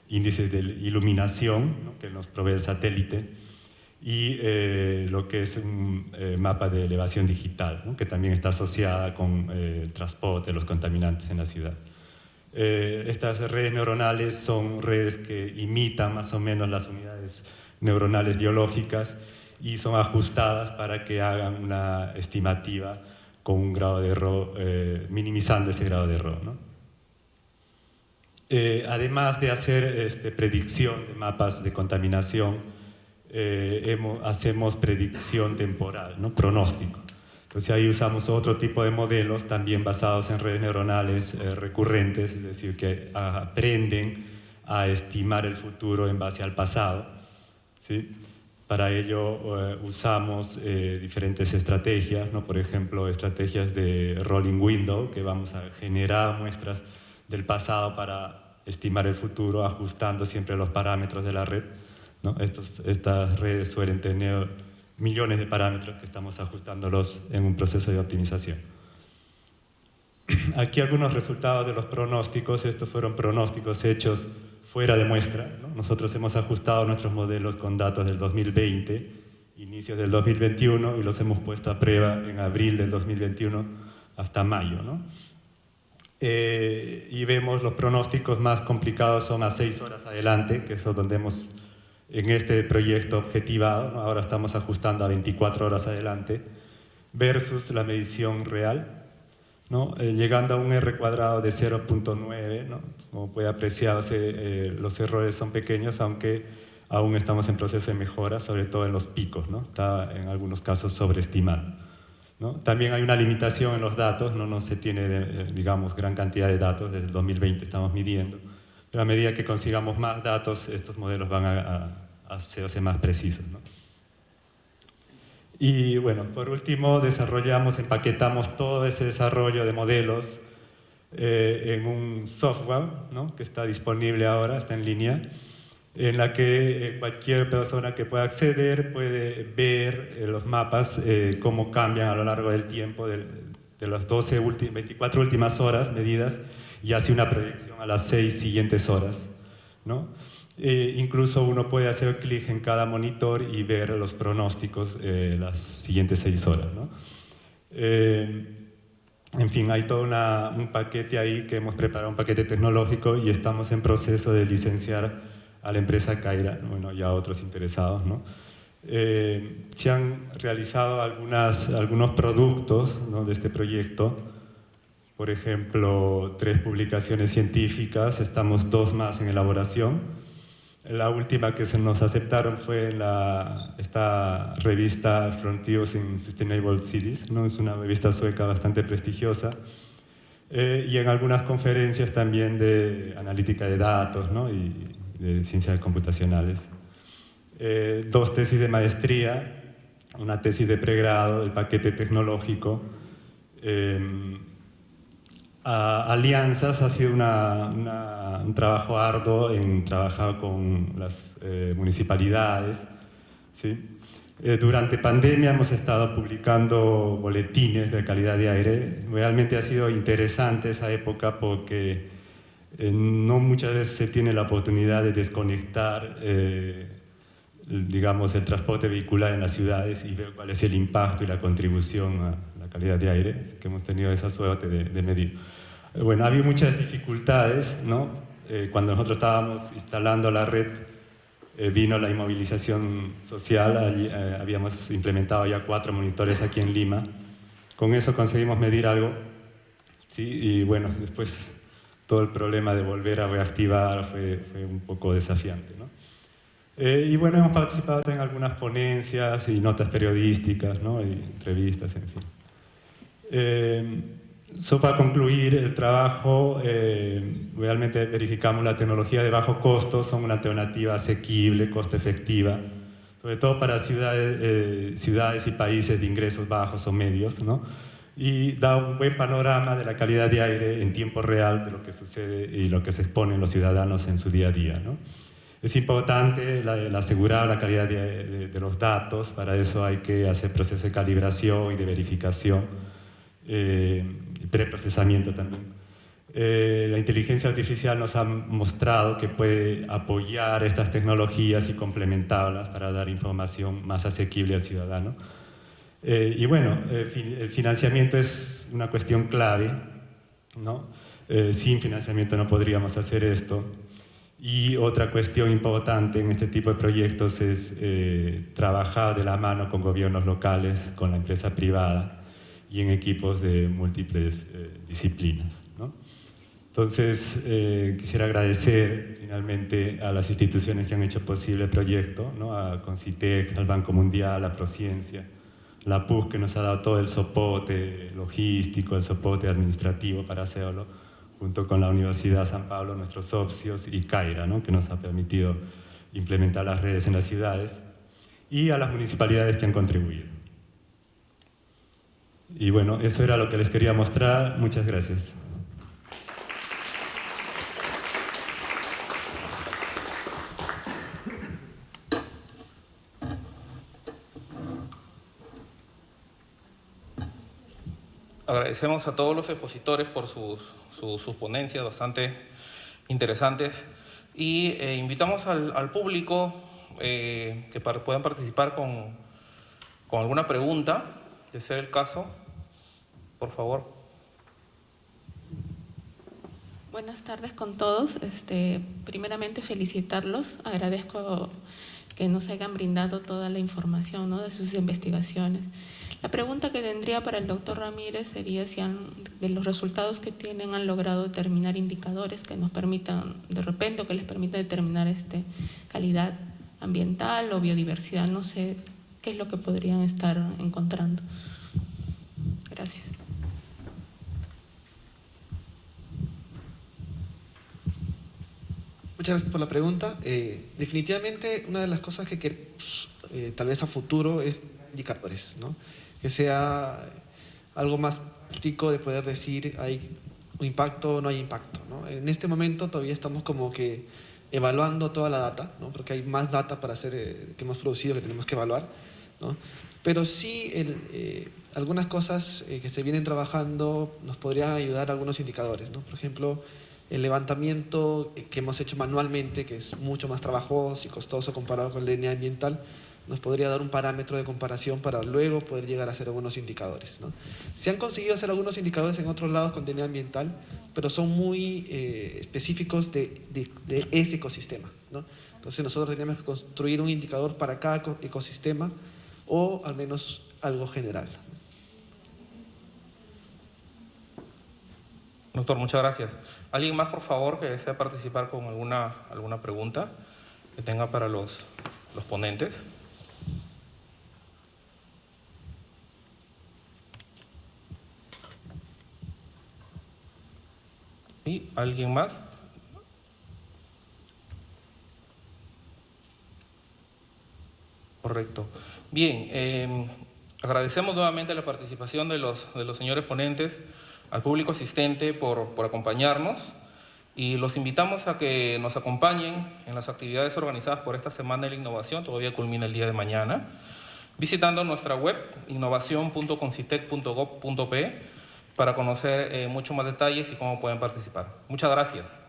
S5: índices de iluminación, ¿no? Que nos provee el satélite, y lo que es un mapa de elevación digital, ¿no? Que también está asociada con el transporte de los contaminantes en la ciudad. Estas redes neuronales son redes que imitan más o menos las unidades neuronales biológicas y son ajustadas para que hagan una estimativa con un grado de error, minimizando ese grado de error, ¿no? Además de hacer predicción de mapas de contaminación, hacemos predicción temporal, ¿no? Pronóstico. Entonces ahí usamos otro tipo de modelos también basados en redes neuronales recurrentes, es decir, que aprenden a estimar el futuro en base al pasado, ¿sí? Para ello usamos diferentes estrategias, ¿no? Por ejemplo, estrategias de rolling window, que vamos a generar muestras del pasado para estimar el futuro, ajustando siempre los parámetros de la red, ¿no? Estas redes suelen tener millones de parámetros que estamos ajustándolos en un proceso de optimización. Aquí algunos resultados de los pronósticos. Estos fueron pronósticos hechos fuera de muestra, ¿no? Nosotros hemos ajustado nuestros modelos con datos del 2020, inicios del 2021, y los hemos puesto a prueba en abril del 2021 hasta mayo, ¿no? Y vemos los pronósticos más complicados son a 6 horas adelante, que es donde hemos en este proyecto objetivado, ¿no? Ahora estamos ajustando a 24 horas adelante, versus la medición real, ¿no? Llegando a un R cuadrado de 0.9, ¿no? Como puede apreciarse, los errores son pequeños, aunque aún estamos en proceso de mejora, sobre todo en los picos, ¿no? Está en algunos casos sobreestimado, ¿no? También hay una limitación en los datos, no se tiene, digamos, gran cantidad de datos, desde el 2020 estamos midiendo, pero a medida que consigamos más datos, estos modelos van a hacerse más precisos, ¿no? Y bueno, por último, empaquetamos todo ese desarrollo de modelos en un software, ¿no? Que está disponible ahora, está en línea, en la que cualquier persona que pueda acceder puede ver los mapas, cómo cambian a lo largo del tiempo, de las 24 últimas horas medidas, y hace una proyección a las 6 siguientes horas, ¿no? Incluso uno puede hacer clic en cada monitor y ver los pronósticos las siguientes 6 horas, ¿no? En fin, hay todo un paquete ahí que hemos preparado, un paquete tecnológico, y estamos en proceso de licenciar a la empresa Caira, bueno, y a otros interesados, ¿no? Se han realizado algunos productos, ¿no?, de este proyecto. Por ejemplo, 3 publicaciones científicas, estamos 2 más en elaboración. La última que se nos aceptaron fue en esta revista Frontiers in Sustainable Cities, ¿no? Es una revista sueca bastante prestigiosa. Y en algunas conferencias también de analítica de datos, ¿no?, y de ciencias computacionales. 2 tesis de maestría, una tesis de pregrado, el paquete tecnológico. Alianzas ha sido un trabajo arduo en trabajar con las municipalidades, ¿sí? Durante pandemia hemos estado publicando boletines de calidad de aire. Realmente ha sido interesante esa época porque no muchas veces se tiene la oportunidad de desconectar digamos, el transporte vehicular en las ciudades y ver cuál es el impacto y la contribución a la calidad de aire, así que hemos tenido esa suerte de medir. Bueno, ha habido muchas dificultades, ¿no? Cuando nosotros estábamos instalando la red, vino la inmovilización social. Habíamos implementado ya 4 monitores aquí en Lima. Con eso conseguimos medir algo, ¿sí? Y bueno, después todo el problema de volver a reactivar fue un poco desafiante, ¿no? Y bueno, hemos participado en algunas ponencias y notas periodísticas, ¿no?, y entrevistas, en fin. Para concluir el trabajo, realmente verificamos la tecnología de bajo costo, son una alternativa asequible, costo efectiva, sobre todo para ciudades y países de ingresos bajos o medios, ¿no? Y da un buen panorama de la calidad de aire en tiempo real de lo que sucede y lo que se exponen los ciudadanos en su día a día, ¿no? Es importante asegurar la calidad de los datos. Para eso hay que hacer procesos de calibración y de verificación, y preprocesamiento también. La inteligencia artificial nos ha mostrado que puede apoyar estas tecnologías y complementarlas para dar información más asequible al ciudadano. Y bueno, el financiamiento es una cuestión clave, ¿no? Sin financiamiento no podríamos hacer esto. Y otra cuestión importante en este tipo de proyectos es trabajar de la mano con gobiernos locales, con la empresa privada y en equipos de múltiples disciplinas, ¿no? Entonces, quisiera agradecer finalmente a las instituciones que han hecho posible el proyecto, ¿no? A Concitec, al Banco Mundial, a Prociencia, la PUC, que nos ha dado todo el soporte logístico, el soporte administrativo para hacerlo, junto con la Universidad San Pablo, nuestros socios, y Caira, ¿no?, que nos ha permitido implementar las redes en las ciudades, y a las municipalidades que han contribuido. Y bueno, eso era lo que les quería mostrar. Muchas gracias.
S1: Agradecemos a todos los expositores por sus ponencias bastante interesantes, y invitamos al público que puedan participar con alguna pregunta, de ser el caso, por favor.
S6: Buenas tardes con todos. Primeramente felicitarlos, agradezco que nos hayan brindado toda la información, ¿no?, de sus investigaciones. La pregunta que tendría para el doctor Ramírez sería si de los resultados que tienen han logrado determinar indicadores que nos permitan, de repente, o que les permita determinar calidad ambiental o biodiversidad. No sé qué es lo que podrían estar encontrando. Gracias.
S3: Muchas gracias por la pregunta. Definitivamente una de las cosas que queremos tal vez a futuro es indicadores, ¿no? Que sea algo más práctico de poder decir hay un impacto o no hay impacto, ¿no? En este momento todavía estamos como que evaluando toda la data, ¿no? Porque hay más data para hacer que hemos producido que tenemos que evaluar, ¿no? Pero sí algunas cosas que se vienen trabajando nos podrían ayudar a algunos indicadores, ¿no? Por ejemplo, el levantamiento que hemos hecho manualmente, que es mucho más trabajoso y costoso comparado con el DNA ambiental, nos podría dar un parámetro de comparación para luego poder llegar a hacer algunos indicadores, ¿no? Se han conseguido hacer algunos indicadores en otros lados con DNA ambiental, pero son muy específicos de ese ecosistema, ¿no? Entonces nosotros tenemos que construir un indicador para cada ecosistema o al menos algo general.
S1: Doctor, muchas gracias. ¿Alguien más, por favor, que desea participar con alguna pregunta que tenga para los ponentes? ¿Sí? ¿Alguien más? Correcto. Bien, agradecemos nuevamente la participación de los señores ponentes, al público asistente por acompañarnos, y los invitamos a que nos acompañen en las actividades organizadas por esta Semana de la Innovación, todavía culmina el día de mañana, visitando nuestra web innovacion.concitec.gov.pe para conocer mucho más detalles y cómo pueden participar. Muchas gracias.